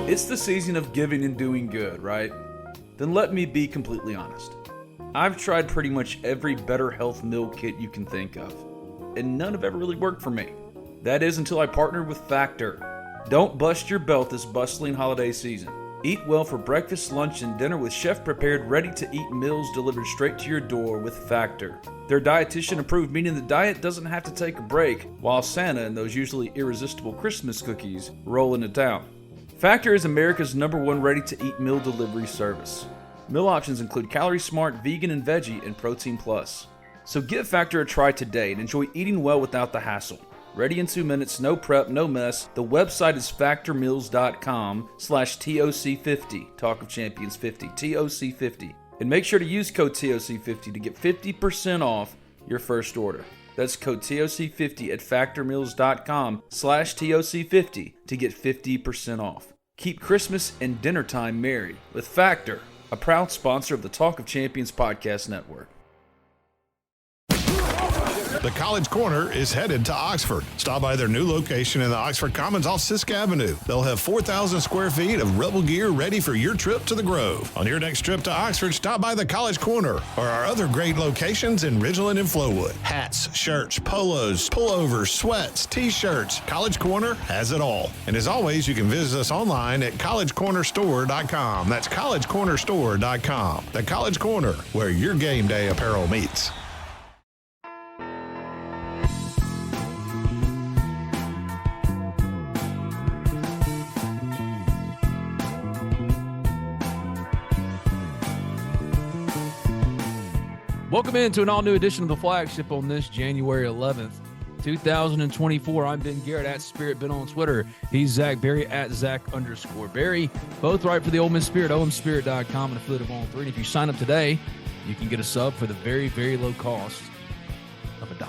It's the season of giving and doing good, right? Then let me be completely honest. I've tried pretty much every Better Health meal kit you can think of, and none have ever really worked for me. That is until I partnered with Factor. Don't bust your belt this bustling holiday season. Eat well for breakfast, lunch, and dinner with chef-prepared, ready-to-eat meals delivered straight to your door with Factor. They're dietitian-approved, meaning the diet doesn't have to take a break while Santa and those usually irresistible Christmas cookies roll into town. Factor is America's #1 ready-to-eat meal delivery service. Meal options include Calorie Smart, Vegan and Veggie, and Protein Plus. So give Factor a try today and enjoy eating well without the hassle. Ready in 2 minutes, no prep, no mess. The website is factormeals.com/TOC50, Talk of Champions 50, TOC50. And make sure to use code TOC50 to get 50% off your first order. That's code TOC50 at factormeals.com/TOC50 to get 50% off. Keep Christmas and dinner time merry with Factor, a proud sponsor of the Talk of Champions podcast network. The College Corner is headed to Oxford. Stop by their new location in the Oxford Commons off Sisk Avenue. They'll have 4,000 square feet of Rebel gear ready for your trip to the Grove. On your next trip to Oxford, stop by the College Corner or our other great locations in Ridgeland and Flowood. Hats, shirts, polos, pullovers, sweats, t-shirts. College Corner has it all. And as always, you can visit us online at collegecornerstore.com. That's collegecornerstore.com. The College Corner, where your game day apparel meets. Welcome into an all-new edition of the Flagship on this January 11th, 2024. I'm Ben Garrett at Spirit Ben on Twitter. He's Zach Berry at Zach_Berry. Both right for the Ole Miss Spirit, omspirit.com, and affiliate of On3. And if you sign up today, you can get a sub for the very, very low cost of $1.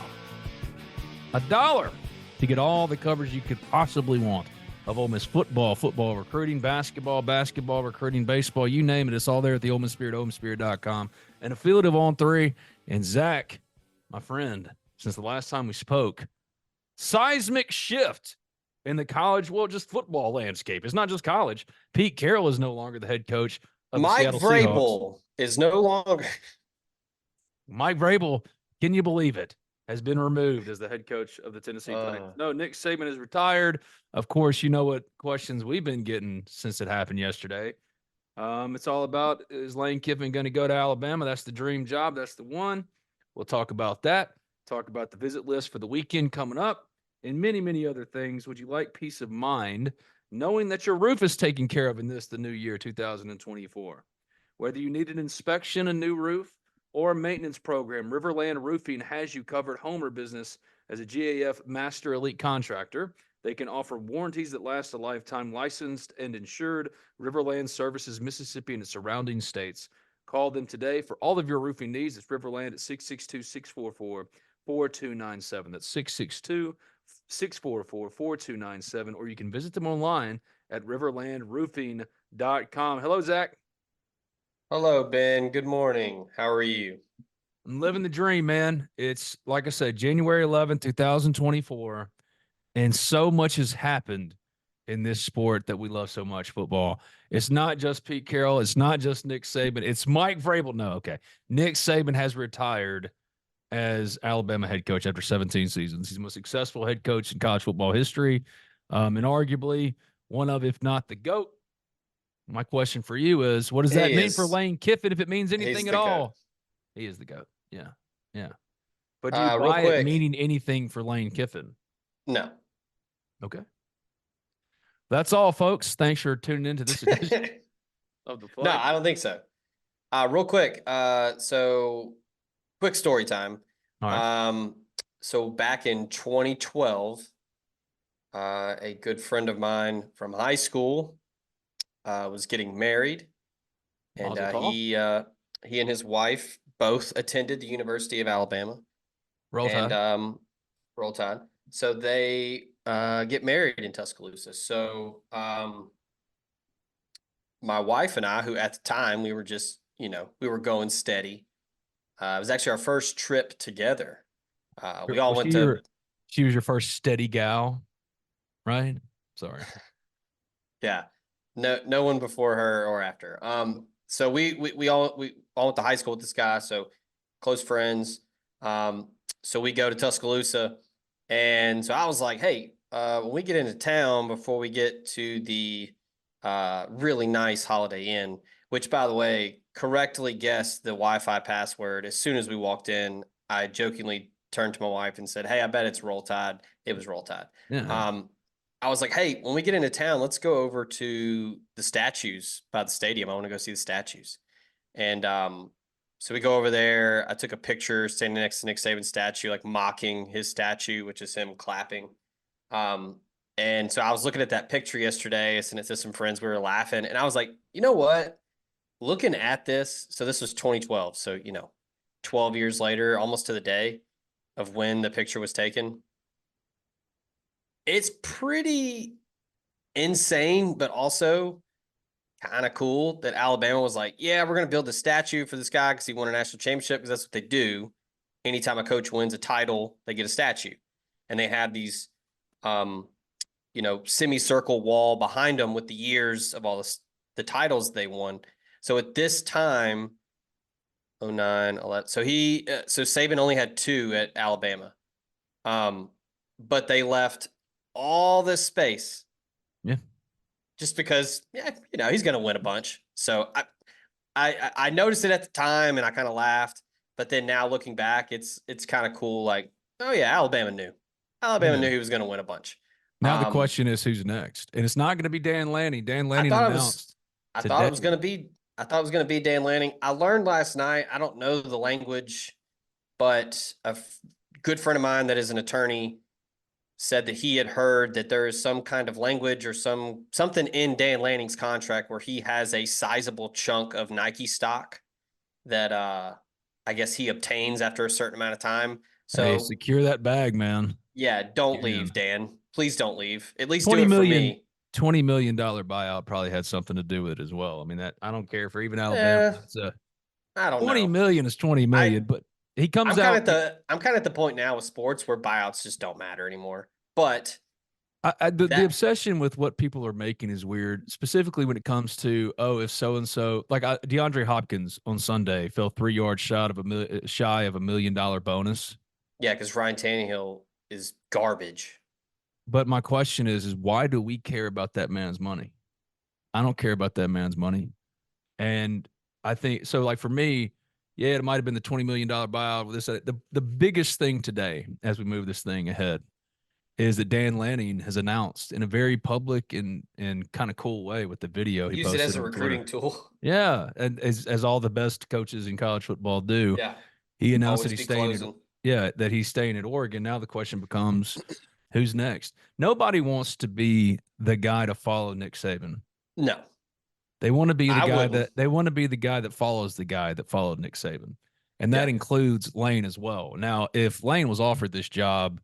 $1 to get all the coverage you could possibly want of Ole Miss football, football recruiting, basketball recruiting, baseball, you name it. It's all there at the Ole Miss Spirit, omspirit.com. And affiliate of On3. And Zach, my friend, since the last time we spoke, seismic shift in the college, well, just football landscape. It's not just college. Pete Carroll is no longer the head coach of the Seattle Seahawks. Mike Vrabel is no longer. Mike Vrabel, can you believe it, has been removed as the head coach of the Tennessee Titans. No, Nick Saban is retired. Of course, you know what questions we've been getting since it happened yesterday. It's all about, is Lane Kiffin going to go to Alabama? That's the dream job. That's the one. We'll talk about that. Talk about the visit list for the weekend coming up and many, many other things. Would you like peace of mind knowing that your roof is taken care of in the new year, 2024? Whether you need an inspection, a new roof, or a maintenance program, Riverland Roofing has you covered. Home or business as a GAF Master Elite Contractor. They can offer warranties that last a lifetime, licensed and insured. Riverland services Mississippi and its surrounding states. Call them today for all of your roofing needs. It's Riverland at 662-644-4297. That's 662-644-4297. Or you can visit them online at riverlandroofing.com. Hello, Zach. Hello, Ben. Good morning. How are you? I'm living the dream, man. It's, like I said, January 11th, 2024. And so much has happened in this sport that we love so much, football. It's not just Pete Carroll. It's not just Nick Saban. It's Mike Vrabel. No, okay. Nick Saban has retired as Alabama head coach after 17 seasons. He's the most successful head coach in college football history, and arguably one of, if not the GOAT. My question for you is, what does that mean for Lane Kiffin, if it means anything at all? He is the GOAT. Yeah, yeah. But do you buy it meaning anything for Lane Kiffin? No. Okay. That's all, folks. Thanks for tuning into this edition of the Flag. No, I don't think so. Real quick. So quick story time. All right. So back in 2012, a good friend of mine from high school was getting married, and he and his wife both attended the University of Alabama. Roll Tide. Roll Tide. So they get married in Tuscaloosa. So my wife and I, who at the time we were just, we were going steady. It was actually our first trip together. We all went to. She was your first steady gal, right? Sorry. Yeah. no one before her or after. So we all went to high school with this guy, so close friends. So we go to Tuscaloosa, and so I was like, hey, when we get into town before we get to the really nice Holiday Inn, which, by the way, correctly guessed the Wi-Fi password as soon as we walked in. I jokingly turned to my wife and said, hey, I bet it's Roll Tide. It was Roll Tide. Yeah. I was like, hey, when we get into town, let's go over to the statues by the stadium. I want to go see the statues. And so we go over there. I took a picture standing next to Nick Saban's statue, like mocking his statue, which is him clapping. And so I was looking at that picture yesterday, I sent it to some friends. We were laughing. And I was like, you know what? Looking at this, so this was 2012. So, 12 years later, almost to the day of when the picture was taken. It's pretty insane, but also kind of cool that Alabama was like, yeah, we're going to build a statue for this guy because he won a national championship, because that's what they do. Anytime a coach wins a title, they get a statue. And they have these, semicircle wall behind them with the years of all the titles they won. So at this time, 09, 11, so Saban only had 2 at Alabama. But they left all this space. Yeah. Just because, he's going to win a bunch. So I noticed it at the time and I kind of laughed, but then now looking back, it's kind of cool. Like, oh yeah, Alabama knew knew he was going to win a bunch. Now the question is, who's next? And it's not going to be Dan Lanning. Dan Lanning announced. I thought it was going to be Dan Lanning. I learned last night, I don't know the language, but a good friend of mine that is an attorney said that he had heard that there is some kind of language or something in Dan Lanning's contract where he has a sizable chunk of Nike stock that I guess he obtains after a certain amount of time. So hey, secure that bag, man. Yeah, don't leave, Dan. Please don't leave. At least do it for me. $20 million buyout probably had something to do with it as well. I mean, that I don't care for even Alabama. I don't know. 20 million is 20 million, but he comes out. I'm kind of at the point now with sports where buyouts just don't matter anymore. But the obsession with what people are making is weird, specifically when it comes to, if so-and-so, like DeAndre Hopkins on Sunday fell 3 yards shy of $1 million bonus. Yeah, because Ryan Tannehill is garbage. But my question is why do we care about that man's money? I don't care about that man's money. And I think, so like for me, yeah, it might have been the $20 million buyout with this. The biggest thing today, as we move this thing ahead, is that Dan Lanning has announced in a very public and kind of cool way with the video he posted. Use it as a recruiting tool. Yeah, and as all the best coaches in college football do. Yeah. He announced that he's staying. That he's staying at Oregon. Now the question becomes, who's next? Nobody wants to be the guy to follow Nick Saban. No. They want to be the guy that follows the guy that followed Nick Saban. And that includes Lane as well. Now, if Lane was offered this job,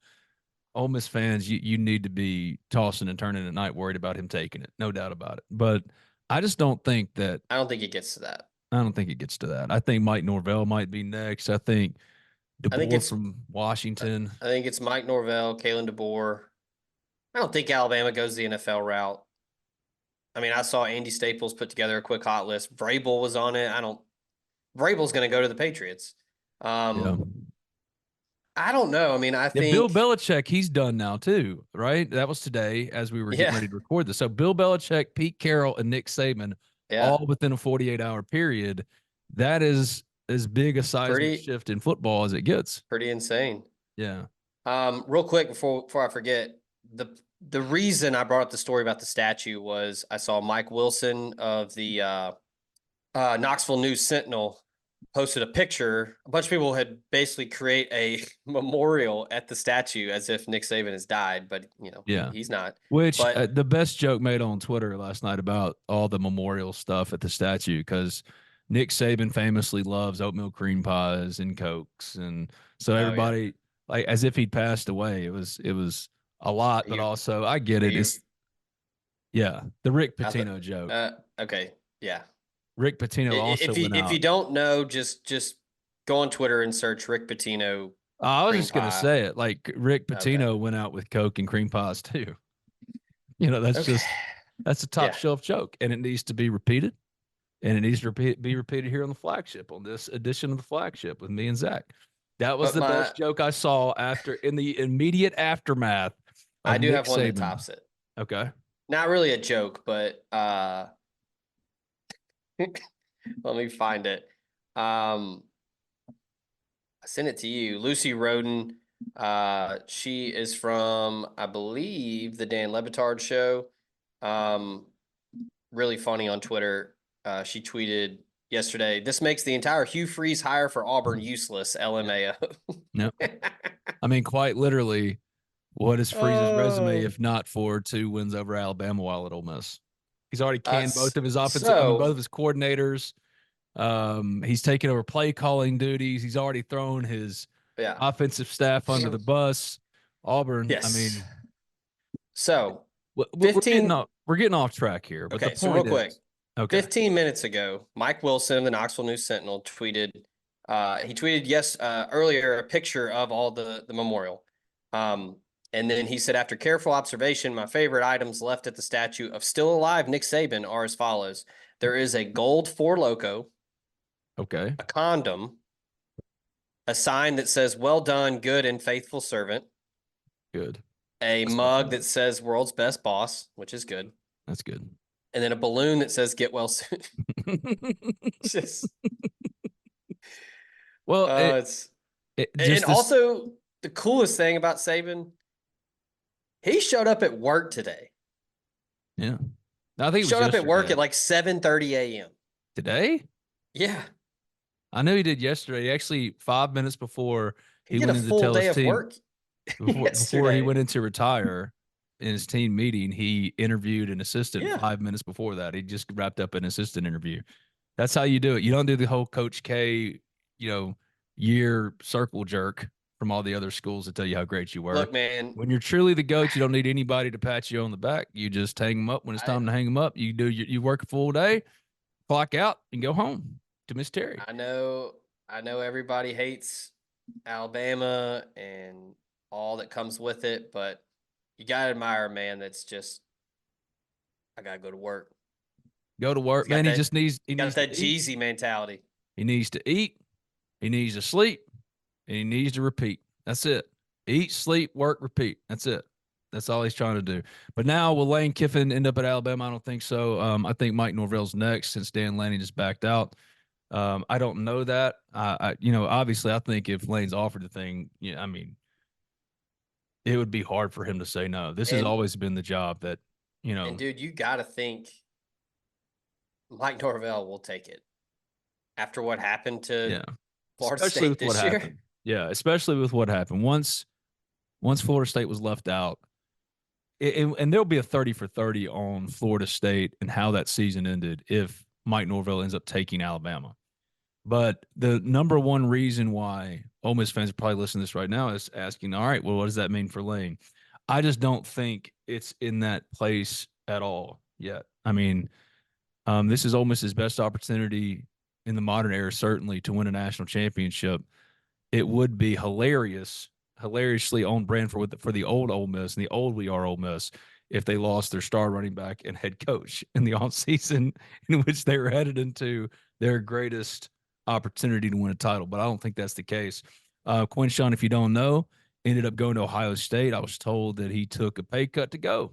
Ole Miss fans, you need to be tossing and turning at night worried about him taking it. No doubt about it. But I just don't think that. I don't think it gets to that. I don't think it gets to that. I think Mike Norvell might be next. I think DeBoer from Washington. I think it's Mike Norvell, Kalen DeBoer. I don't think Alabama goes the NFL route. I mean, I saw Andy Staples put together a quick hot list. Vrabel was on it. Vrabel's going to go to the Patriots. I don't know. I mean, I think Bill Belichick, he's done now too, right? That was today as we were getting ready to record this. So Bill Belichick, Pete Carroll, and Nick Saban, all within a 48-hour period. That is as big a seismic shift in football as it gets. Pretty insane. Yeah. Real quick before I forget, the reason I brought up the story about the statue was I saw Mike Wilson of the Knoxville News Sentinel posted a picture. A bunch of people had basically create a memorial at the statue as if Nick Saban has died, but he's not. The best joke made on Twitter last night about all the memorial stuff at the statue, because Nick Saban famously loves oatmeal cream pies and Cokes, and so everybody like as if he'd passed away. It was a lot, but also I get it. It's the Rick Pitino joke. Okay, yeah. Rick Pitino also went out. If you don't know, just go on Twitter and search Rick Pitino. I was just going to say it. Like Rick Pitino went out with Coke and cream pies too. That's just That's a top shelf joke, and it needs to be repeated. And it needs to be repeated here on the Flagship, on this edition of the Flagship with me and Zach. That was the best joke I saw in the immediate aftermath of I do Nick have one Saban. that tops it. Okay. Not really a joke, but let me find it. I sent it to you. Lucy Roden. She is from, I believe, the Dan Le Batard show. Really funny on Twitter. She tweeted yesterday, "This makes the entire Hugh Freeze hire for Auburn useless, LMAO." No. I mean, quite literally, what is Freeze's resume if not for 2 wins over Alabama while at Ole Miss? He's already canned both of his both of his coordinators. He's taken over play calling duties. He's already thrown his offensive staff under the bus. Auburn. Yes. I mean, so we're getting off track here. But okay, the point so real quick. Okay. 15 minutes ago, Mike Wilson of the Knoxville News Sentinel tweeted. He tweeted earlier a picture of all the memorial. And then he said, after careful observation, my favorite items left at the statue of still alive Nick Saban are as follows. There is a gold Four Loko. Okay. A condom. A sign that says, well done, good and faithful servant. Good. A mug that says world's best boss, which is good. That's good. And then a balloon that says get well soon. Just well, and also the coolest thing about Saban, he showed up at work today. Yeah. I think he showed up at work at like 7:30 a.m. Today? Yeah. I know he did yesterday. Actually, 5 minutes before he went into tell his team, work before he went into retire in his team meeting, he interviewed an assistant 5 minutes before that. He just wrapped up an assistant interview. That's how you do it. You don't do the whole Coach K, year circle jerk from all the other schools to tell you how great you were. Look, man, when you're truly the GOAT, you don't need anybody to pat you on the back. You just hang them up when it's time to hang them up. You work a full day, clock out, and go home to Miss Terry. I know everybody hates Alabama and all that comes with it, but you gotta admire a man that's just, I gotta go to work. Go to work, man. He got that Jeezy mentality. He needs to eat, he needs to sleep, and he needs to repeat. That's it. Eat, sleep, work, repeat. That's it. That's all he's trying to do. But now, will Lane Kiffin end up at Alabama? I don't think so. I think Mike Norvell's next since Dan Lanning just backed out. I don't know that. Obviously, I think if Lane's offered the thing, I mean, it would be hard for him to say no. This has always been the job that, And dude, you got to think Mike Norvell will take it after what happened to Florida State this year. Happened. Yeah, especially with what happened. Once Florida State was left out, and there'll be a 30 for 30 on Florida State and how that season ended if Mike Norvell ends up taking Alabama. But the number one reason why Ole Miss fans are probably listening to this right now is asking, all right, well, what does that mean for Lane? I just don't think it's in that place at all yet. I mean, this is Ole Miss's best opportunity in the modern era, certainly, to win a national championship. It would be hilariously on brand for the old Ole Miss and the old We Are Ole Miss if they lost their star running back and head coach in the offseason in which they were headed into their greatest opportunity to win a title. But I don't think that's the case. Quinshon, if you don't know, ended up going to Ohio State. I was told that he took a pay cut to go.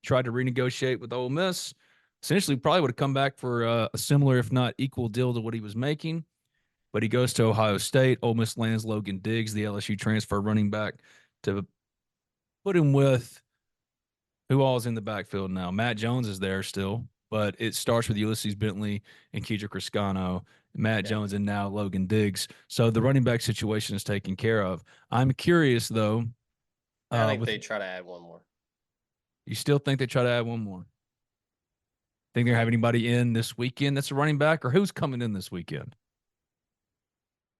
Tried to renegotiate with Ole Miss. Essentially, probably would have come back for a similar, if not equal, deal to what he was making. But he goes to Ohio State. Ole Miss lands Logan Diggs, the LSU transfer running back, to put him with who all is in the backfield now. Matt Jones is there still, but it starts with Ulysses Bentley and Kedrick Riscano, Matt Jones, and now Logan Diggs. So the running back situation is taken care of. I'm curious, though. I think they try to add one more. You still think they try to add one more? Think they have anybody in this weekend that's a running back, or who's coming in this weekend?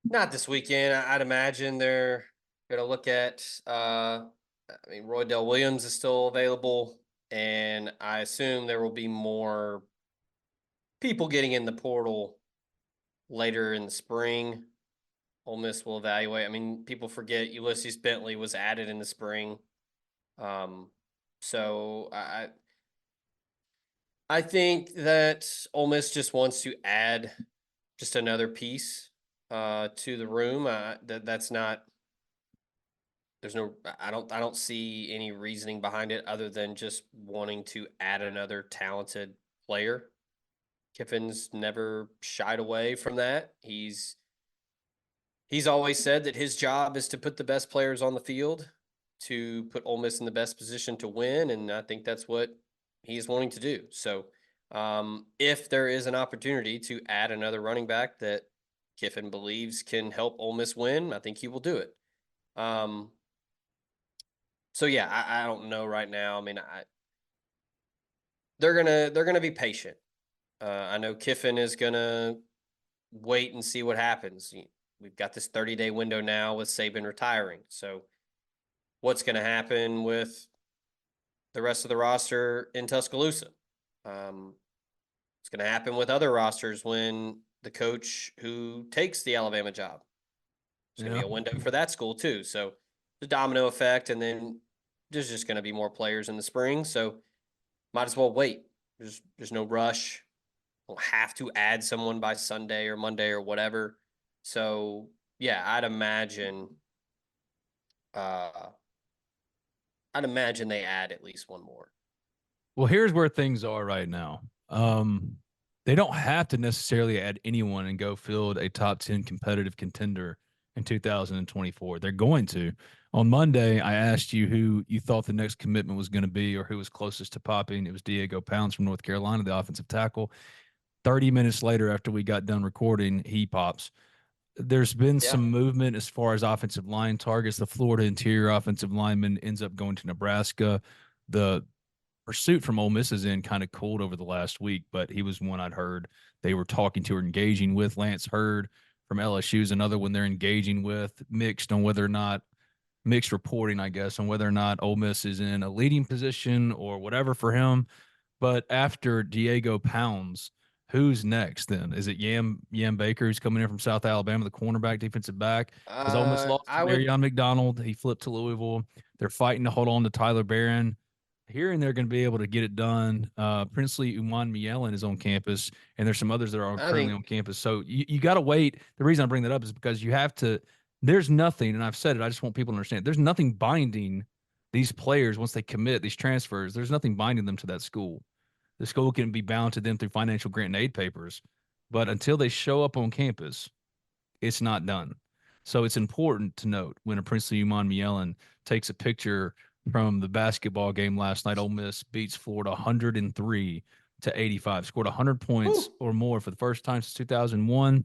Not this weekend. I'd imagine they're going to look at Roy Dell Williams is still available, and I assume there will be more people getting in the portal later in the spring. Ole Miss will evaluate. I mean, people forget Ulysses Bentley was added in the spring. So I think that Ole Miss just wants to add just another piece to the room. That's not. There's no. I don't see any reasoning behind it other than just wanting to add another talented player. Kiffin's never shied away from that. He's always said that his job is to put the best players on the field, to put Ole Miss in the best position to win, and I think that's what he's wanting to do. So, if there is an opportunity to add another running back that Kiffin believes can help Ole Miss win, I think he will do it. So yeah, I don't know right now. I mean, they're gonna be patient. I know Kiffin is gonna wait and see what happens. We've got this 30-day window now with Saban retiring. So what's going to happen with the rest of the roster in Tuscaloosa? What's going to happen with other rosters when the coach who takes the Alabama job? There's going to be a window for that school too. So the domino effect, and then there's just going to be more players in the spring. So might as well wait. There's no rush. We'll have to add someone by Sunday or Monday or whatever. So yeah, I'd imagine they add at least one more. Well, here's where things are right now. They don't have to necessarily add anyone and go field a top 10 competitive contender in 2024. They're going to. On Monday, I asked you who you thought the next commitment was going to be or who was closest to popping. It was Diego Pounds from North Carolina, the offensive tackle. 30 minutes later, after we got done recording, he pops. There's been some movement as far as offensive line targets. The Florida interior offensive lineman ends up going to Nebraska. The pursuit from Ole Miss is in kind of cooled over the last week, but he was one I'd heard they were talking to or engaging with. Lance Hurd from LSU is another one they're engaging with, mixed reporting, I guess, on whether or not Ole Miss is in a leading position or whatever for him. But after Diego Pounds, who's next then? Is it Yam Baker, who's coming in from South Alabama, the cornerback, defensive back? Has Ole Miss lost to Marion McDonald? He flipped to Louisville. They're fighting to hold on to Tyler Barron. Hearing they're going to be able to get it done. Princely Uman Mielen is on campus, and there's some others that are currently on campus. So you got to wait. The reason I bring that up is because you have to. There's nothing, and I've said it. I just want people to understand. There's nothing binding these players once they commit these transfers. There's nothing binding them to that school. The school can be bound to them through financial grant and aid papers, but until they show up on campus, it's not done. So it's important to note when a Princely Uman Mielen takes a picture from the basketball game last night. Ole Miss beats Florida 103-85, scored 100 points or more for the first time since 2001.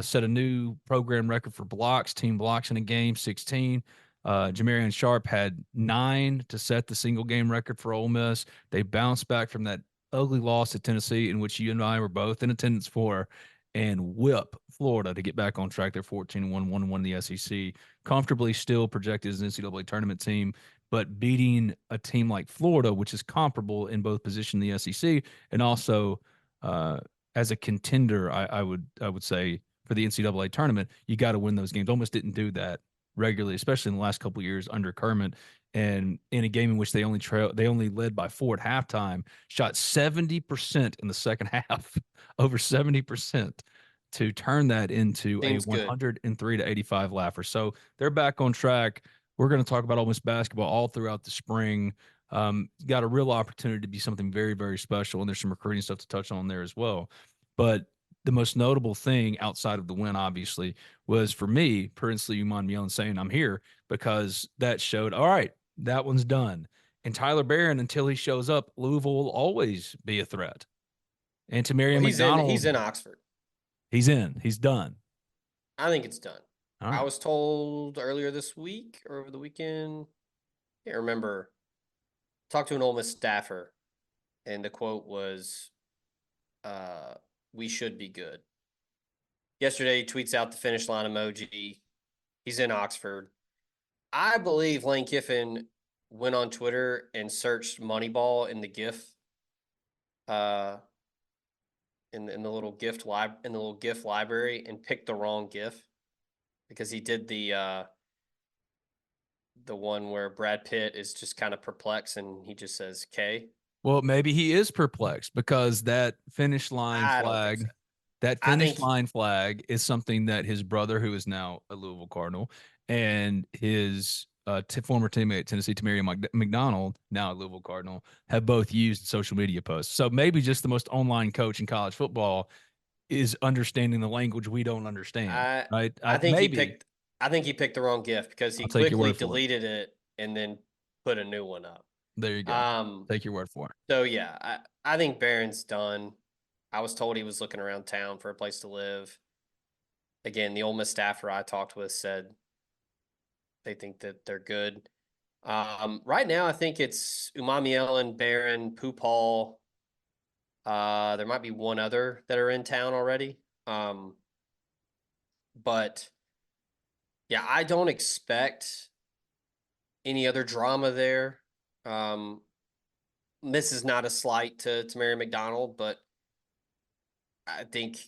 Set a new program record for blocks, team blocks in a game, 16. Jamarian Sharp had 9 to set the single game record for Ole Miss. They bounced back from that ugly loss to Tennessee, in which you and I were both in attendance for, and whip Florida to get back on track. They're 14-1, 1-1 in the SEC, comfortably still projected as an NCAA tournament team, but beating a team like Florida, which is comparable in both position in the SEC and also as a contender, I would say for the NCAA tournament, you got to win those games. Almost didn't do that regularly, especially in the last couple of years under Kermit. And in a game in which they only led by 4 at halftime, shot 70% in the second half, over 70%, to turn that into a 103-85 laugher. So they're back on track. We're going to talk about Ole Miss basketball all throughout the spring. Got a real opportunity to be something very, very special, and there's some recruiting stuff to touch on there as well. But the most notable thing outside of the win, obviously, was for me, Princely Uman Mielen saying I'm here, because that showed, all right, that one's done. And Tyler Barron, until he shows up, Louisville will always be a threat. And to Marion McDonald, he's in Oxford. He's in. He's done. I think it's done. Right. I was told earlier this week or over the weekend. I can't remember. Talked to an Ole Miss staffer, and the quote was, "We should be good." Yesterday, he tweets out the finish line emoji. He's in Oxford. I believe Lane Kiffin went on Twitter and searched Moneyball in the GIF, in the little GIF library, and picked the wrong GIF, because he did the one where Brad Pitt is just kind of perplexed and he just says K. Well, maybe he is perplexed because that finish line I don't think so. flag, that I finish think line flag is something that his brother, who is now a Louisville Cardinal, and his former teammate Tennessee Tamari McDonald, now a Louisville Cardinal, have both used social media posts. So maybe just the most online coach in college football is understanding the language we don't understand, I right? I think he Maybe picked I think he picked the wrong gift because he I'll take your quickly word for it. deleted it and then put a new one up. There you go. Um, Take your word for it. so yeah, I think Barron's done. I was told he was looking around town for a place to live. Again, the Ole Miss staffer I talked with said they think that they're good. Right now, I think it's Umami Ellen, Barron, Pupal. There might be one other that are in town already. But yeah, I don't expect any other drama there. This is not a slight to Mary McDonald, but I think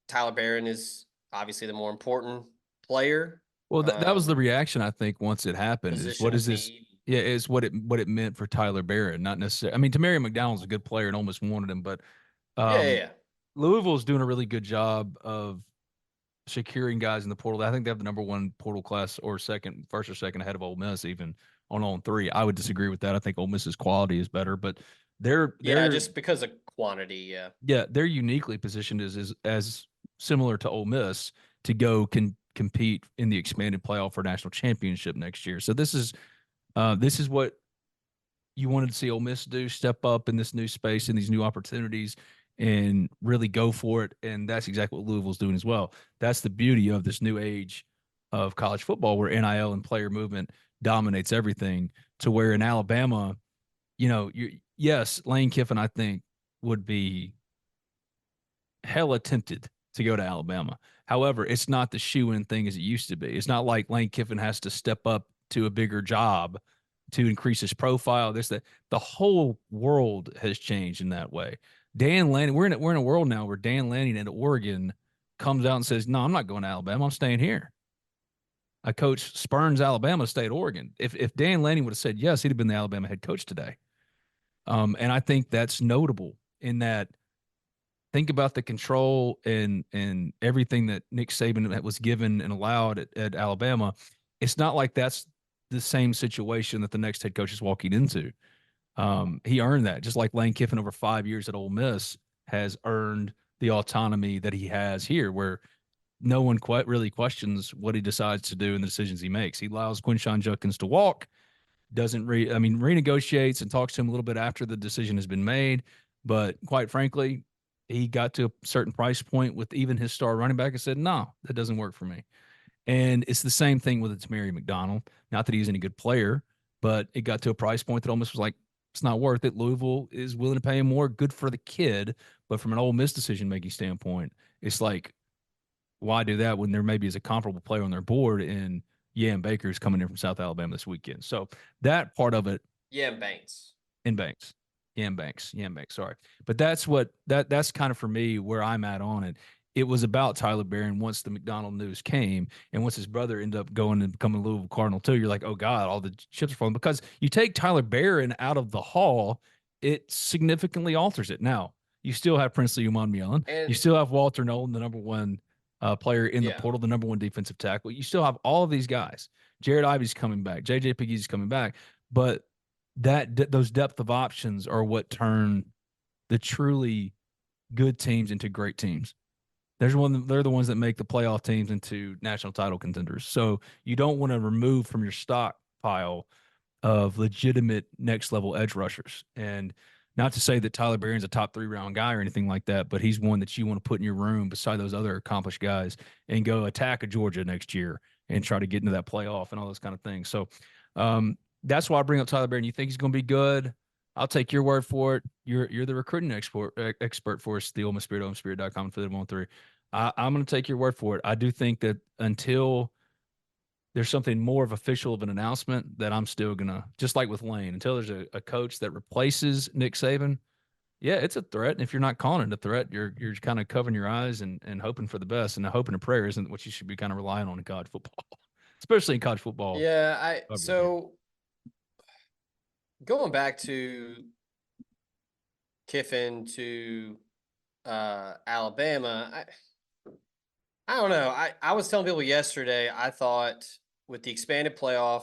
Tyler Barron is obviously the more important player. Well, that was the reaction I think once it happened. Is Position what of is this? need. Yeah, is what it meant for Tyler Barron, not necessarily. I mean, Tamari McDonald's a good player and almost wanted him, but Yeah, yeah, um, yeah. Louisville's doing a really good job of securing guys in the portal. I think they have the number one portal class or first or second ahead of Ole Miss, even on 3. I would disagree with that. I think Ole Miss's quality is better, but they're Yeah, they're just because of quantity. Yeah. yeah, they're uniquely positioned as similar to Ole Miss to go compete in the expanded playoff for national championship next year. So this is what you wanted to see Ole Miss do: step up in this new space and these new opportunities, and really go for it. And that's exactly what Louisville's doing as well. That's the beauty of this new age of college football, where NIL and player movement dominates everything. To where in Alabama, yes, Lane Kiffin, I think, would be hella tempted to go to Alabama. However, it's not the shoe-in thing as it used to be. It's not like Lane Kiffin has to step up to a bigger job to increase his profile. The whole world has changed in that way. Dan Lanning, we're in a world now where Dan Lanning at Oregon comes out and says, "No, I'm not going to Alabama. I'm staying here." A coach spurns Alabama to stay at Oregon. If Dan Lanning would have said yes, he'd have been the Alabama head coach today. And I think that's notable in that think about the control and everything that Nick Saban was given and allowed at Alabama. It's not like that's the same situation that the next head coach is walking into. He earned that, just like Lane Kiffin over 5 years at Ole Miss has earned the autonomy that he has here, where no one quite really questions what he decides to do and the decisions he makes. He allows Quinshon Judkins to walk, renegotiates and talks to him a little bit after the decision has been made. But quite frankly, he got to a certain price point with even his star running back and said, "No, that doesn't work for me." And it's the same thing with Tamari McDonald. Not that he's any good player, but it got to a price point that almost was like, it's not worth it. Louisville is willing to pay him more. Good for the kid. But from an Ole Miss decision making standpoint, it's like, why do that when there maybe is a comparable player on their board and Yam Baker is coming in from South Alabama this weekend? So that part of it Yeah, Banks. in Banks. Yam Banks. Sorry. But that's kind of for me where I'm at on it. It was about Tyler Barron once the McDonald news came, and once his brother ended up going and becoming a Louisville Cardinal too. You're like, oh God, all the chips are falling, because you take Tyler Barron out of the hall, it significantly alters it. Now you still have Princely Umanmielen, you And still have Walter Nolan, the number one player in the yeah, portal, the number one defensive tackle. You still have all of these guys. Jared Ivey's coming back, JJ Pegues coming back, but those depth of options are what turn the truly good teams into great teams. They're the ones that make the playoff teams into national title contenders. So you don't want to remove from your stockpile of legitimate next level edge rushers. And not to say that Tyler Barron's a top 3 round guy or anything like that, but he's one that you want to put in your room beside those other accomplished guys and go attack a Georgia next year and try to get into that playoff and all those kind of things. So that's why I bring up Tyler Barron. You think he's going to be good? I'll take your word for it. You're the recruiting expert for us, the Ole Miss Spirit, OleMissSpirit.com for them on 3. I'm going to take your word for it. I do think that until there's something more of official of an announcement, that I'm still going to, just like with Lane, until there's a coach that replaces Nick Saban, yeah, it's a threat. And if you're not calling it a threat, you're kind of covering your eyes and hoping for the best. And the hope and a prayer isn't what you should be kind of relying on in college football, especially in college football. yeah. Coverage. So going back to Kiffin to Alabama. I don't know. I was telling people yesterday, I thought with the expanded playoff,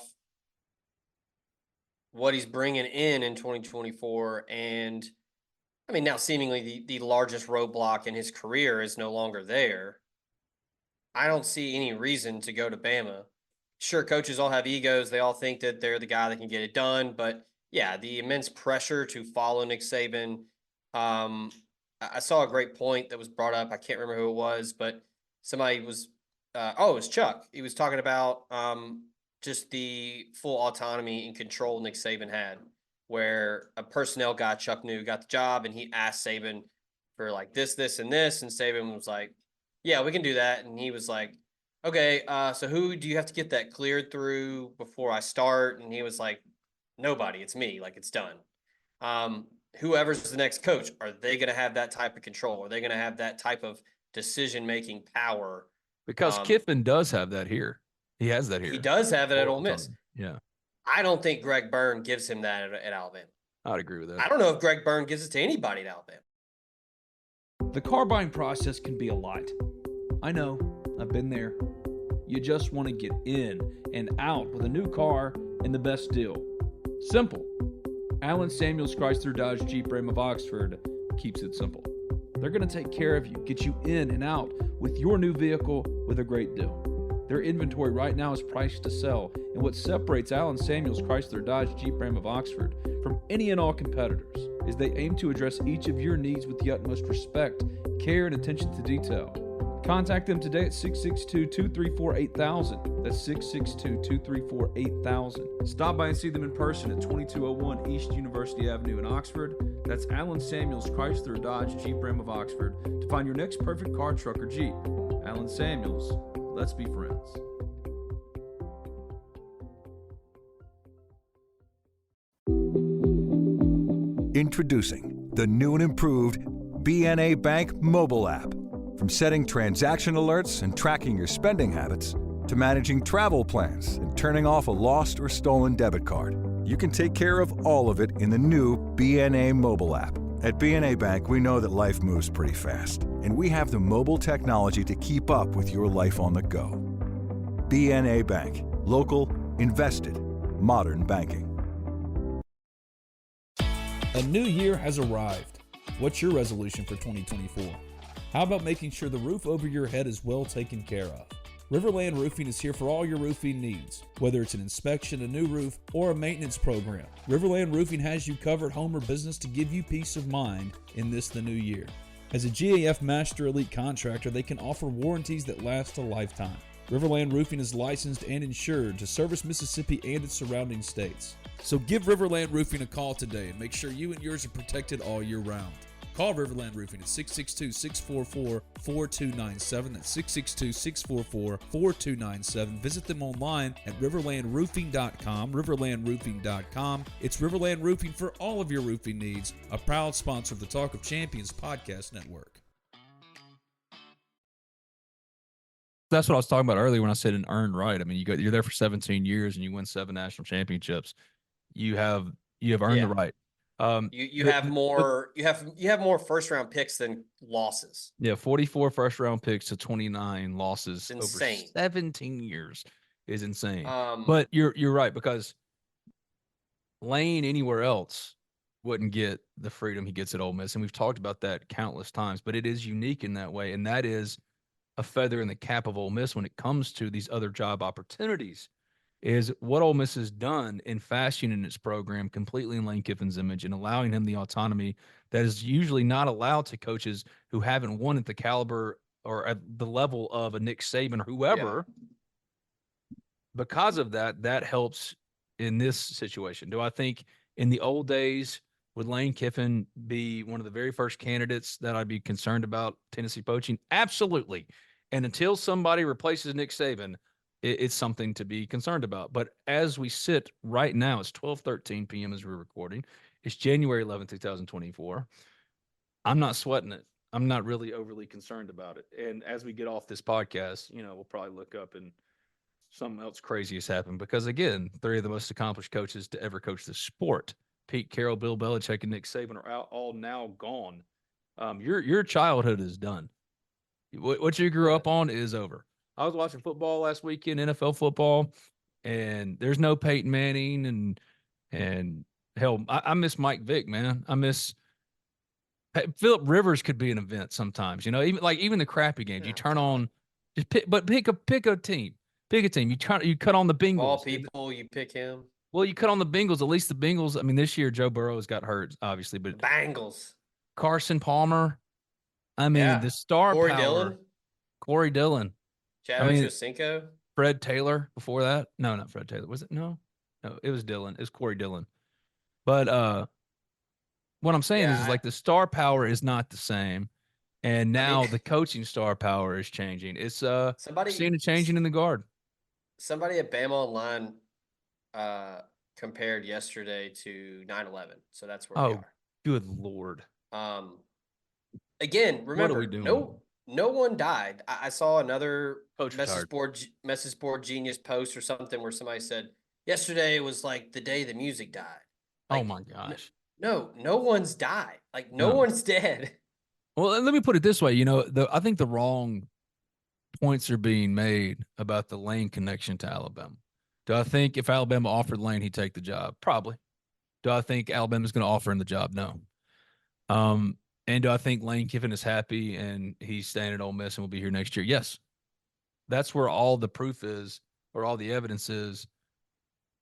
what he's bringing in 2024, and I mean, now seemingly the largest roadblock in his career is no longer there. I don't see any reason to go to Bama. Sure, coaches all have egos. They all think that they're the guy that can get it done. But yeah, the immense pressure to follow Nick Saban. I saw a great point that was brought up. I can't remember who it was, but somebody was, it was Chuck. He was talking about just the full autonomy and control Nick Saban had, where a personnel guy, Chuck knew, got the job, and he asked Saban for like this, and this, and Saban was like, yeah, we can do that. And he was like, okay, so who do you have to get that cleared through before I start? And he was like, nobody, it's me, like it's done. Whoever's the next coach, are they going to have that type of control? Are they going to have that type of decision-making power? Because Kiffin does have that here. He has that here. He does have it at Ole Miss. Yeah. I don't think Greg Byrne gives him that at Alabama. I'd agree with that. I don't know if Greg Byrne gives it to anybody at Alabama. The car buying process can be a lot. I know, I've been there. You just want to get in and out with a new car and the best deal. Simple. Allen Samuels Chrysler Dodge Jeep Ram of Oxford keeps it simple. They're going to take care of you, get you in and out with your new vehicle with a great deal. Their inventory right now is priced to sell, and what separates Allen Samuels Chrysler Dodge Jeep Ram of Oxford from any and all competitors is they aim to address each of your needs with the utmost respect, care, and attention to detail. Contact them today at 662-234-8000. That's 662-234-8000. Stop by and see them in person at 2201 East University Avenue in Oxford. That's Allen Samuels Chrysler Dodge Jeep Ram of Oxford to find your next perfect car, truck, or Jeep. Allen Samuels, let's be friends. Introducing the new and improved BNA Bank mobile app. From setting transaction alerts and tracking your spending habits to managing travel plans and turning off a lost or stolen debit card, you can take care of all of it in the new BNA mobile app. At BNA Bank, we know that life moves pretty fast, and we have the mobile technology to keep up with your life on the go. BNA Bank. Local, invested, modern banking. A new year has arrived. What's your resolution for 2024? How about making sure the roof over your head is well taken care of? Riverland Roofing is here for all your roofing needs. Whether it's an inspection, a new roof, or a maintenance program, Riverland Roofing has you covered, home or business, to give you peace of mind in the new year. As a GAF Master Elite contractor, they can offer warranties that last a lifetime. Riverland Roofing is licensed and insured to service Mississippi and its surrounding states. So give Riverland Roofing a call today and make sure you and yours are protected all year round. Call Riverland Roofing at 662-644-4297. That's 662-644-4297. Visit them online at riverlandroofing.com, riverlandroofing.com. It's Riverland Roofing for all of your roofing needs, a proud sponsor of the Talk of Champions podcast network. That's what I was talking about earlier when I said an earned right. I mean, you're there for 17 years and you win 7 national championships. You have earned the right. You have more first round picks than losses. Yeah, 44 first round picks to 29 losses over 17 years is insane. But you're right, because Lane anywhere else wouldn't get the freedom he gets at Ole Miss, and we've talked about that countless times. But it is unique in that way, and that is a feather in the cap of Ole Miss when it comes to these other job opportunities. Is what Ole Miss has done in fashioning its program completely in Lane Kiffin's image and allowing him the autonomy that is usually not allowed to coaches who haven't won at the caliber or at the level of a Nick Saban or whoever. Yeah. Because of that, that helps in this situation. Do I think in the old days would Lane Kiffin be one of the very first candidates that I'd be concerned about Tennessee poaching? Absolutely. And until somebody replaces Nick Saban, it's something to be concerned about. But as we sit right now, it's 12:13 p.m. as we're recording. It's January 11th, 2024. I'm not sweating it. I'm not really overly concerned about it. And as we get off this podcast, we'll probably look up and something else crazy has happened. Because, again, 3 of the most accomplished coaches to ever coach the sport Pete Carroll, Bill Belichick, and Nick Saban are all now gone. Your childhood is done. What you grew up on is over. I was watching football last weekend, NFL football, and there's no Peyton Manning and hell, I miss Mike Vick, man. I miss Philip Rivers could be an event sometimes. Even the crappy games, you turn on, just pick a team, pick a team. You cut on the Bengals. All people, you pick him. Well, you cut on the Bengals. At least the Bengals. I mean, this year Joe Burrow has got hurt, obviously, but The Bengals. Carson Palmer. I mean, the star Corey power. Dillon. Corey Dillon. Chad Ochocinco. Fred Taylor before that. No, not Fred Taylor. Was it? No, it was Dillon. It was Corey Dillon. But what I'm saying is like the star power is not the same, and now the coaching star power is changing. It's seeing a changing in the guard. Somebody at Bama Online compared yesterday to 9/11, so that's where we are. Good Lord. Again, remember, what are we doing? No one died. I saw another Coach message board genius post or something where somebody said yesterday was like the day the music died. Like, oh my gosh. No one's died. Like no one's dead. Well, let me put it this way. I think the wrong points are being made about the Lane connection to Alabama. Do I think if Alabama offered Lane, he'd take the job? Probably. Do I think Alabama's going to offer him the job? No. And do I think Lane Kiffin is happy and he's staying at Ole Miss and will be here next year? Yes. That's where all the proof is, or all the evidence is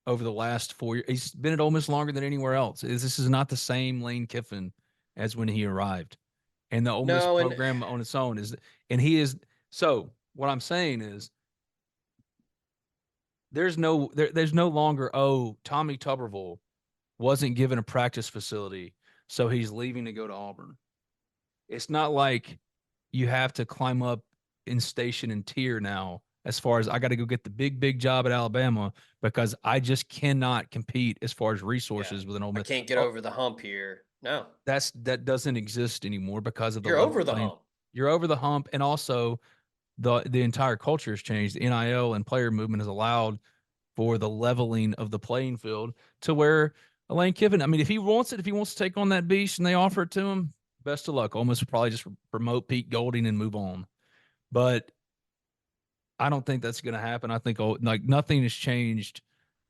over the last 4 years. He's been at Ole Miss longer than anywhere else. This is not the same Lane Kiffin as when he arrived. And the Ole Miss program on its own so what I'm saying is there's no longer, Tommy Tuberville wasn't given a practice facility, so he's leaving to go to Auburn. It's not like you have to climb up in station and tier now as far as I got to go get the big job at Alabama because I just cannot compete as far as resources with an Ole Miss. I can't get over the hump here. No. That doesn't exist anymore because of the You're over the hump. You're over the hump, and also the entire culture has changed. The NIL and player movement has allowed for the leveling of the playing field to where Lane Kiffin, I mean, if he wants to take on that beast and they offer it to him, best of luck. Ole Miss will probably just promote Pete Golding and move on. But I don't think that's going to happen. I think nothing has changed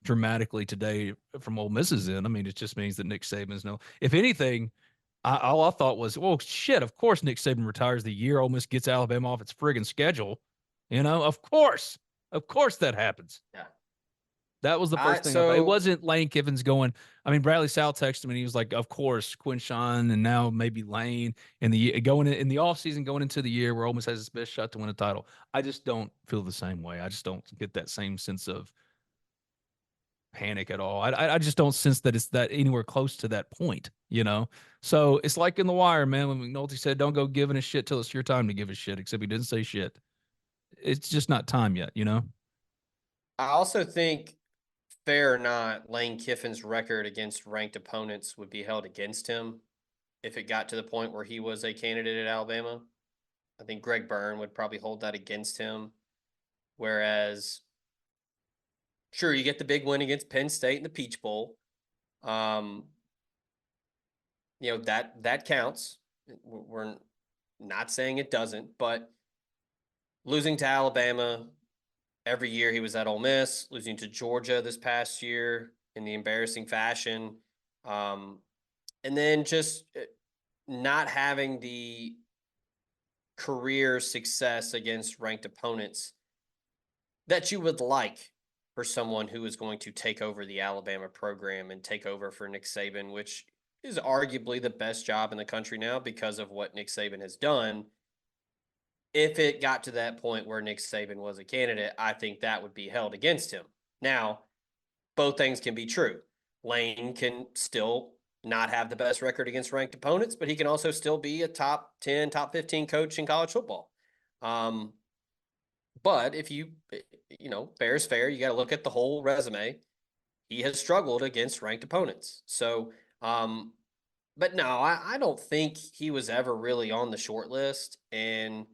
dramatically today from Ole Miss's end. I mean, it just means that Nick Saban's if anything, all I thought was, well, shit, of course Nick Saban retires the year Ole Miss gets Alabama off its friggin' schedule. Of course that happens. Yeah. That was the first thing. It wasn't Lane Kiffin's going. I mean, Bradley Sal texted him and he was like, of course, Quinshon and now maybe Lane in the offseason going into the year where Ole Miss has its best shot to win a title. I just don't feel the same way. I just don't get that same sense of panic at all. I just don't sense that it's that anywhere close to that point, So it's like in The Wire, man, when McNulty said, don't go giving a shit till it's your time to give a shit, except he didn't say shit. It's just not time yet, I also think, fair or not, Lane Kiffin's record against ranked opponents would be held against him if it got to the point where he was a candidate at Alabama. I think Greg Byrne would probably hold that against him. Whereas, sure, you get the big win against Penn State in the Peach Bowl. That counts. We're not saying it doesn't, but losing to Alabama every year he was at Ole Miss, losing to Georgia this past year in the embarrassing fashion, and then just not having the career success against ranked opponents that you would like for someone who is going to take over the Alabama program and take over for Nick Saban, which is arguably the best job in the country now because of what Nick Saban has done. If it got to that point where Nick Saban was a candidate, I think that would be held against him. Now, both things can be true. Lane can still not have the best record against ranked opponents, but he can also still be a top 10, top 15 coach in college football. But if fair is fair, you got to look at the whole resume. He has struggled against ranked opponents. So, but no, I don't think he was ever really on the short list. And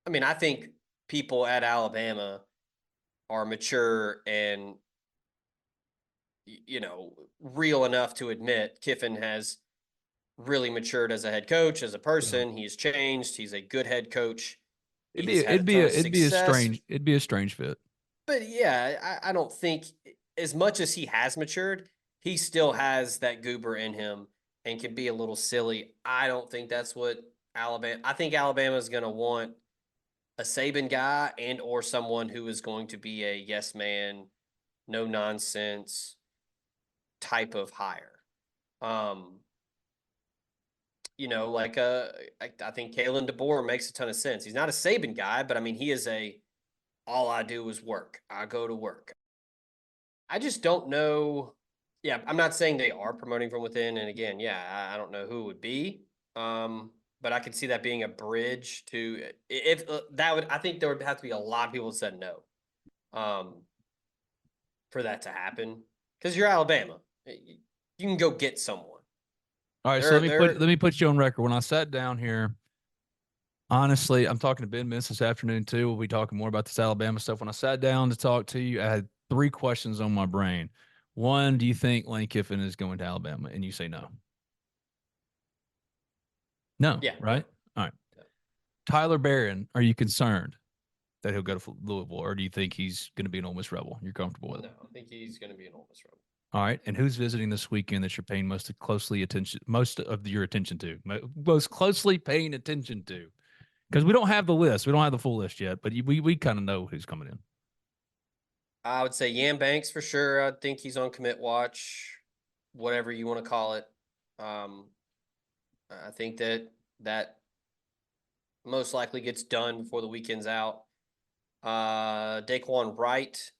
I mean, I think people at Alabama are mature and real enough to admit Kiffin has really matured as a head coach, as a person. Yeah. He's changed. He's a good head coach. It'd He's had a ton of success. It'd be a strange fit. But yeah, I don't think, as much as he has matured, he still has that goober in him and can be a little silly. I don't think that's what I think Alabama is going to want a Saban guy and or someone who is going to be a yes man, no nonsense type of hire. I think Kalen DeBoer makes a ton of sense. He's not a Saban guy, but I mean, he is all I do is work. I go to work. I just don't know. Yeah, I'm not saying they are promoting from within. And again, yeah, I don't know who it would be. But I could see that being a bridge to, if that would, I think there would have to be a lot of people that said no, for that to happen. Because you're Alabama. You can go get someone. All right, so let me put you on record. When I sat down here, honestly, I'm talking to Ben Miss this afternoon too. We'll be talking more about this Alabama stuff. When I sat down to talk to you, I had 3 questions on my brain. One, do you think Lane Kiffin is going to Alabama? And you say no. No, Yeah. right? All right. Tyler Barron, are you concerned that he'll go to Louisville, or do you think he's going to be an Ole Miss Rebel? You're comfortable with it? No, I think he's going to be an Ole Miss Rebel. All right. And who's visiting this weekend that you're paying most of your attention to? Most closely paying attention to? Because we don't have the list. We don't have the full list yet, but we kind of know who's coming in. I would say Yam Banks for sure. I think he's on commit watch, whatever you want to call it. I think that most likely gets done before the weekend's out. Daquan Wright,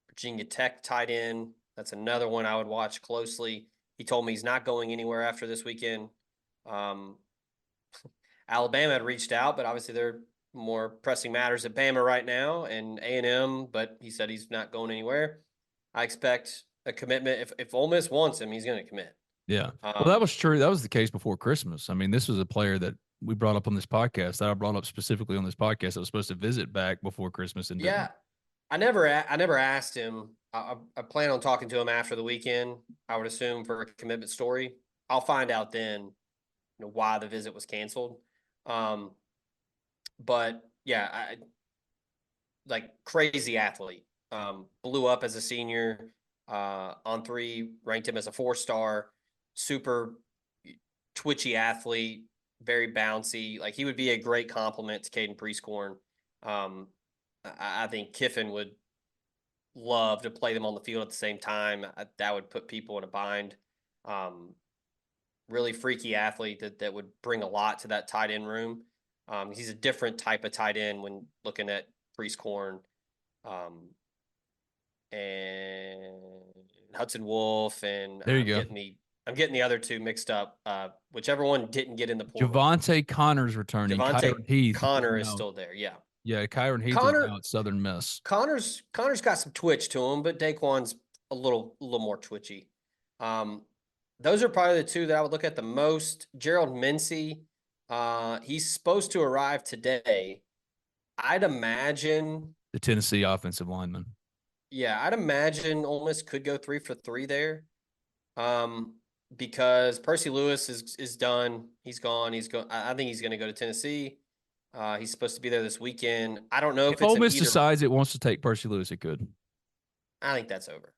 Virginia Tech tight end. That's another one I would watch closely. He told me he's not going anywhere after this weekend. Alabama had reached out, but obviously they're more pressing matters at Bama right now and A&M, but he said he's not going anywhere. I expect a commitment. If Ole Miss wants him, he's going to commit. Yeah. Well, that was true. That was the case before Christmas. I mean, this was a player that we brought up on this podcast, that I brought up specifically on this podcast, that was supposed to visit back before Christmas. And yeah, I never asked him. I plan on talking to him after the weekend, I would assume, for a commitment story. I'll find out then, why the visit was canceled. But yeah, like crazy athlete. Blew up as a senior. On 3, ranked him as a 4-star. Super twitchy athlete, very bouncy. Like, he would be a great compliment to Caden Prieskorn. I think Kiffin would love to play them on the field at the same time. That would put people in a bind. Really freaky athlete that would bring a lot to that tight end room. He's a different type of tight end when looking at Prieskorn, and Hudson Wolf, and there you go. I'm getting the other 2 mixed up. Whichever one didn't get in the portal. Javante Connor's returning. Connor is still there. Yeah. Yeah, Kyron Heath is now at Southern Miss. Connor's got some twitch to him, but Daquan's a little more twitchy. Those are probably the 2 that I would look at the most. Gerald Mincy, he's supposed to arrive today. I'd imagine the Tennessee offensive lineman. Yeah, I'd imagine Ole Miss could go 3 for 3 there. Because Percy Lewis is done. He's gone. I think he's going to go to Tennessee. He's supposed to be there this weekend. I don't know if Ole Miss decides it wants to take Percy Lewis, it could. I think that's over.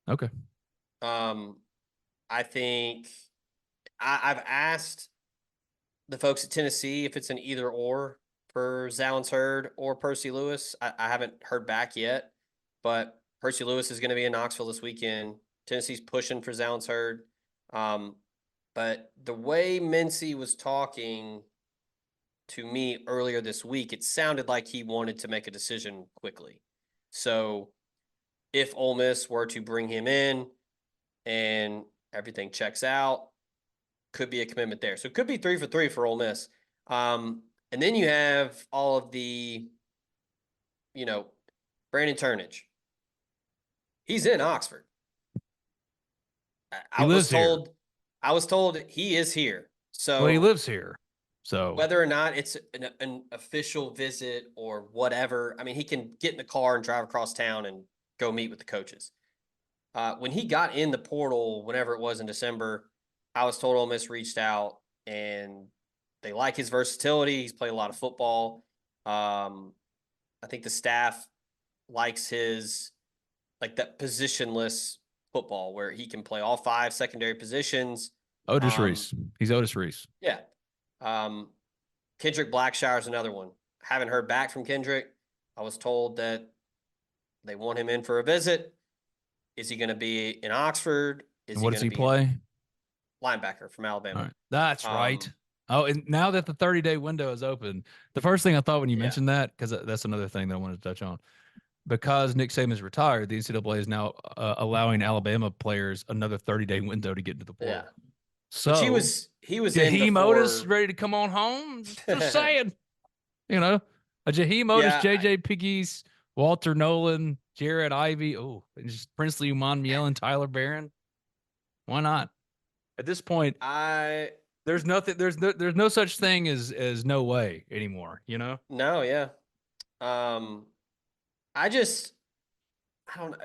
Okay. I think I've asked the folks at Tennessee if it's an either or for Zalance Hurd or Percy Lewis. I haven't heard back yet, but Percy Lewis is going to be in Knoxville this weekend. Tennessee's pushing for Zalance Hurd. But the way Mincy was talking to me earlier this week, it sounded like he wanted to make a decision quickly. So if Ole Miss were to bring him in and everything checks out, could be a commitment there. So it could be 3 for 3 for Ole Miss. And then you have all of the, Brandon Turnage. He's in Oxford. I was told he is here. So he lives here. So whether or not it's an official visit or whatever, I mean, he can get in the car and drive across town and go meet with the coaches. When he got in the portal, whenever it was in December, I was told Ole Miss reached out and they like his versatility. He's played a lot of football. I think the staff likes his like that positionless football where he can play all 5 secondary positions. Otis Reese. He's Otis Reese. Yeah. Kendrick Blackshire's is another one. Haven't heard back from Kendrick. I was told that they want him in for a visit. Is he going to be in Oxford? What does he play? Linebacker from Alabama. All right. That's right. Oh, and now that the 30-day window is open, the first thing I thought when you mentioned that, because that's another thing that I wanted to touch on, because Nick Saban's retired, the NCAA is now allowing Alabama players another 30-day window to get into the portal. Yeah. So but he was Jaheim Otis ready to come on home. Just saying, a Jaheim Otis, JJ Piggies, Walter Nolan, Jared Ivey, and just Princely Uman Tyler Barron. Why not? At this point, there's nothing. There's no such thing as no way anymore. No, yeah. I don't know.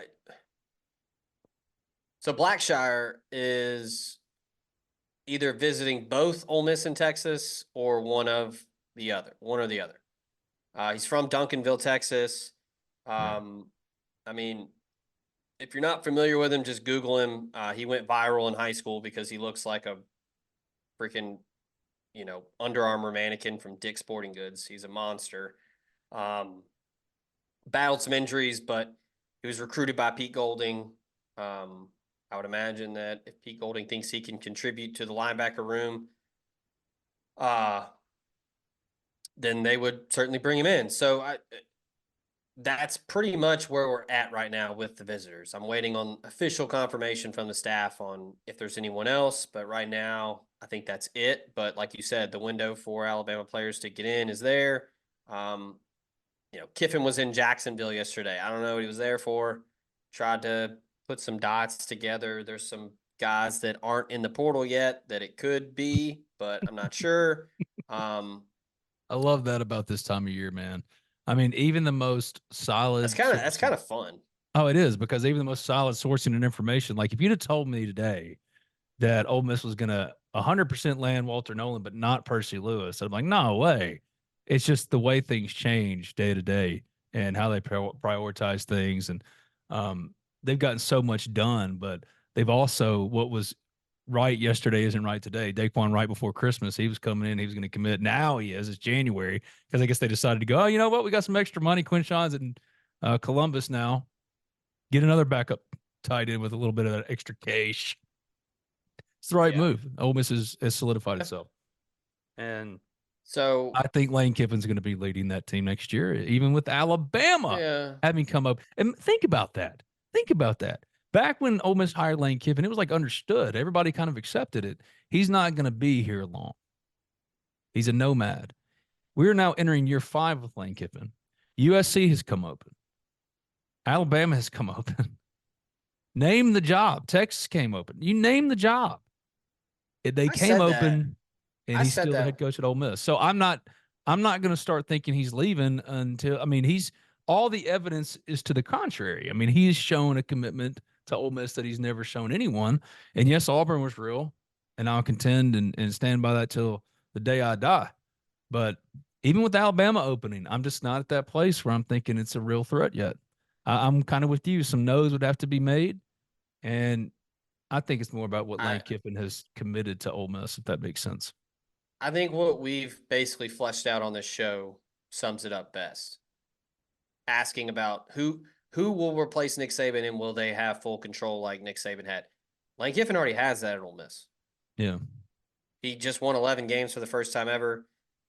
So Blackshire is either visiting both Ole Miss and Texas or one or the other. He's from Duncanville, Texas. I mean, if you're not familiar with him, just Google him. He went viral in high school because he looks like a freaking, Under Armour mannequin from Dick's Sporting Goods. He's a monster. Battled some injuries, but he was recruited by Pete Golding. I would imagine that if Pete Golding thinks he can contribute to the linebacker room, then they would certainly bring him in. So that's pretty much where we're at right now with the visitors. I'm waiting on official confirmation from the staff on if there's anyone else, but right now I think that's it. But like you said, the window for Alabama players to get in is there. Kiffin was in Jacksonville yesterday. I don't know what he was there for. Tried to put some dots together. There's some guys that aren't in the portal yet that it could be, but I'm not sure. I love that about this time of year, man. I mean, even the most solid. That's kind of fun. Oh, it is, because even the most solid sourcing and information. Like if you'd have told me today that Ole Miss was going to 100% land Walter Nolan, but not Percy Lewis, I'm like, no way. It's just the way things change day to day and how they prioritize things. And they've gotten so much done, but they've also, what was right yesterday isn't right today. Daquan right before Christmas, he was coming in, he was going to commit. Now he is. It's January, because I guess they decided to go, oh, you know what? We got some extra money. Quinshon's in Columbus now. Get another backup tied in with a little bit of that extra cash. It's the right move. Ole Miss has solidified itself. And so I think Lane Kiffin's going to be leading that team next year, even with Alabama having come up. And think about that. Back when Ole Miss hired Lane Kiffin, it was like understood. Everybody kind of accepted it. He's not going to be here long. He's a nomad. We're now entering year 5 with Lane Kiffin. USC has come open. Alabama has come open. Name the job. Texas came open. You name the job. They came open, and he's still the head coach at Ole Miss. So I'm not going to start thinking he's leaving until, all the evidence is to the contrary. He's shown a commitment to Ole Miss that he's never shown anyone. And yes, Auburn was real, and I'll contend and stand by that till the day I die. But even with Alabama opening, I'm just not at that place where I'm thinking it's a real threat yet. I'm kind of with you. Some no's would have to be made. And I think it's more about what Lane Kiffin has committed to Ole Miss, if that makes sense. I think what we've basically fleshed out on this show sums it up best. Asking about who will replace Nick Saban, and will they have full control like Nick Saban had? Lane Kiffin already has that at Ole Miss. Yeah. He just won 11 games for the first time ever.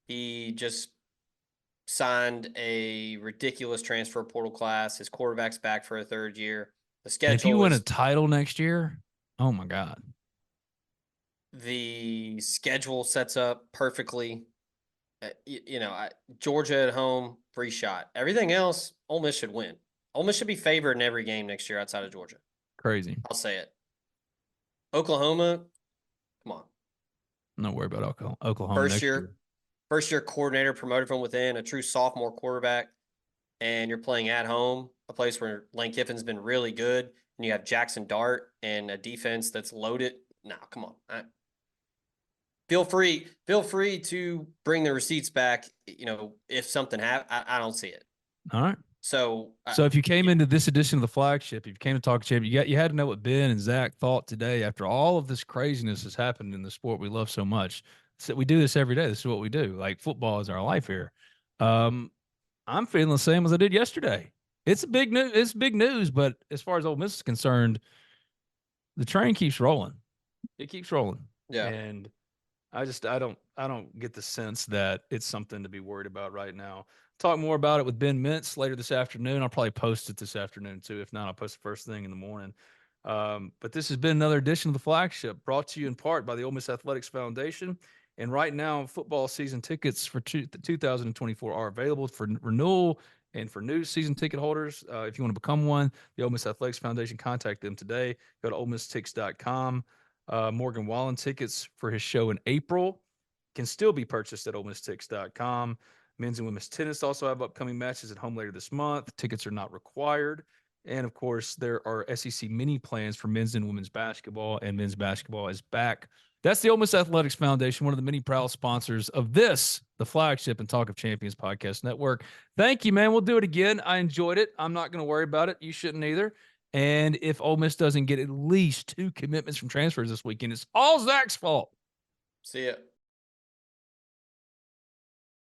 He just signed a ridiculous transfer portal class. His quarterback's back for a 3rd year. The schedule. And if you win a title next year, oh my God. The schedule sets up perfectly. Georgia at home, free shot. Everything else, Ole Miss should win. Ole Miss should be favored in every game next year outside of Georgia. Crazy. I'll say it. Oklahoma, come on. I'm not worried about Oklahoma. First year coordinator promoted from within, a true sophomore quarterback, and you're playing at home, a place where Lane Kiffin's been really good. and you have Jackson Dart and a defense that's loaded. No, come on. Feel free to bring the receipts back. If something happens, I don't see it. All right. So if you came into this edition of the Flagship, if you came to talk champion, you had to know what Ben and Zach thought today after all of this craziness has happened in the sport we love so much. So we do this every day. This is what we do. Like, football is our life here. I'm feeling the same as I did yesterday. It's big news, but as far as Ole Miss is concerned, the train keeps rolling. It keeps rolling. Yeah. And I don't get the sense that it's something to be worried about right now. Talk more about it with Ben Mintz later this afternoon. I'll probably post it this afternoon too. If not, I'll post it first thing in the morning. But this has been another edition of the Flagship, brought to you in part by the Ole Miss Athletics Foundation. And right now, football season tickets for 2024 are available for renewal and for new season ticket holders. If you want to become one, the Ole Miss Athletics Foundation, contact them today. Go to OleMissTix.com. Morgan Wallen tickets for his show in April can still be purchased at OleMissTix.com. Men's and women's tennis also have upcoming matches at home later this month. Tickets are not required. And, of course, there are SEC mini plans for men's and women's basketball, and men's basketball is back. That's the Ole Miss Athletics Foundation, one of the many proud sponsors of this, the Flagship and Talk of Champions podcast network. Thank you, man. We'll do it again. I enjoyed it. I'm not going to worry about it. You shouldn't either. And if Ole Miss doesn't get at least 2 commitments from transfers this weekend, it's all Zach's fault. See ya.